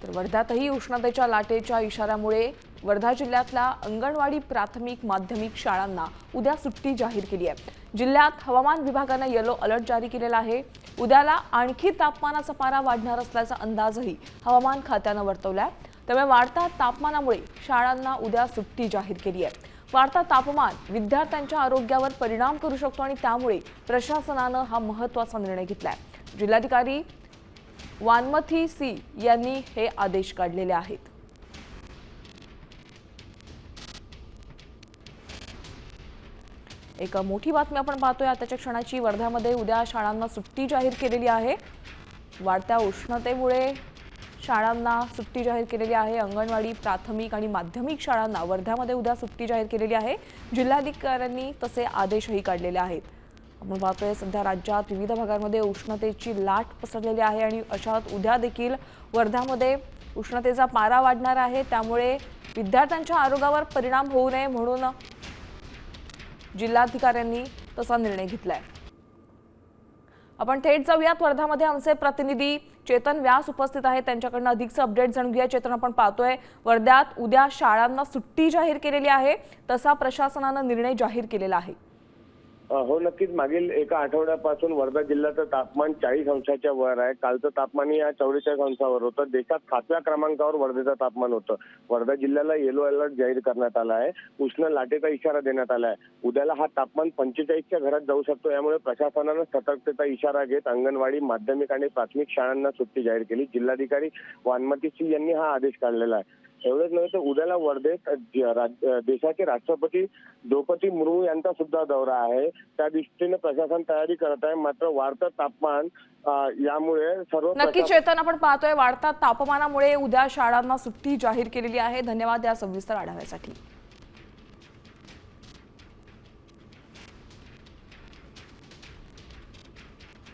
तर वर्ध्यातही उष्णतेच्या लाटेच्या इशाऱ्यामुळे वर्धा जिल्ह्यातल्या अंगणवाडी प्राथमिक माध्यमिक शाळांना उद्या सुट्टी जाहीर केली आहे। जिल्ह्यात हवामान विभागाने येलो अलर्ट जारी केलेला आहे। उद्याला आणखी तापमानाचा पारा वाढणार असल्याचा अंदाजही हवामान खात्याने वर्तवला आहे। त्यामुळे वाढत्या तापमानामुळे शाळांना उद्या सुट्टी जाहीर केली आहे। वाढता तापमान विद्यार्थ्यांच्या आरोग्यावर परिणाम करू शकतो आणि त्यामुळे प्रशासनाने हा महत्त्वाचा निर्णय घेतलाय। जिल्हाधिकारी वानमथी सी यांनी हे आदेश काढलेले आहेत। एक मोठी बातमी आपण पाहतोय आताच्या क्षणाची। वर्ध्यामध्ये उद्या शाळांना सुट्टी जाहीर केलेली आहे। वाढत्या उष्णतेमुळे शाळांना सुट्टी जाहीर केलेली आहे। अंगणवाडी प्राथमिक आणि माध्यमिक शाळांना वर्ध्यामध्ये उद्या सुट्टी जाहीर केलेली आहे। जिल्हाधिकाऱ्यांनी तसे आदेशही काढलेले आहेत। आपण पाहतोय सध्या राज्यात विविध भागांमध्ये उष्णतेची लाट पसरलेली आहे आणि अशात उद्या देखील वर्ध्यामध्ये उष्णतेचा पारा वाढणार आहे। त्यामुळे विद्यार्थ्यांच्या आरोग्यावर परिणाम होऊ नये म्हणून जिल्हाधिकाऱ्यांनी तसा निर्णय घेतलाय। आपण थेट जाऊयात वर्धामध्ये आमचे प्रतिनिधी चेतन व्यास उपस्थित आहेत, त्यांच्याकडून अधिकचे अपडेट जाणून घेऊया। चेतन, आपण पाहतोय वर्ध्यात उद्या शाळांना सुट्टी जाहीर केलेली आहे, तसा प्रशासनाने निर्णय जाहीर केलेला आहे। हो, नक्कीच। मागील एका आठवड्यापासून वर्धा जिल्ह्याचं तापमान 40 अंशाच्या वर आहे। कालचं तापमान या 44 अंशावर होतं। देशात 7व्या क्रमांकावर वर्धेचं तापमान होतं। वर्धा जिल्ह्याला येलो अलर्ट जाहीर करण्यात आला आहे। उष्ण लाटेचा इशारा देण्यात आला आहे। उद्याला हा तापमान 45च्या घरात जाऊ शकतो। यामुळे प्रशासनाने सतर्कतेचा इशारा घेत अंगणवाडी माध्यमिक आणि प्राथमिक शाळांना सुट्टी जाहीर केली। जिल्हाधिकारी वानमथी सी यांनी हा आदेश काढलेला आहे। एवढंच नव्हे तर उद्याला वर्धेत देशाचे राष्ट्रपती द्रौपदी मुर्मू यांचा सुद्धा दौरा आहे। त्या दृष्टीने प्रशासन तयारी करत आहे। मात्र वाढतं तापमान यामुळे सर्व नक्की चेतन, आपण पाहतोय वाढत्या तापमानामुळे उद्या शाळांना सुट्टी जाहीर केलेली आहे। धन्यवाद या सविस्तर आढाव्यासाठी।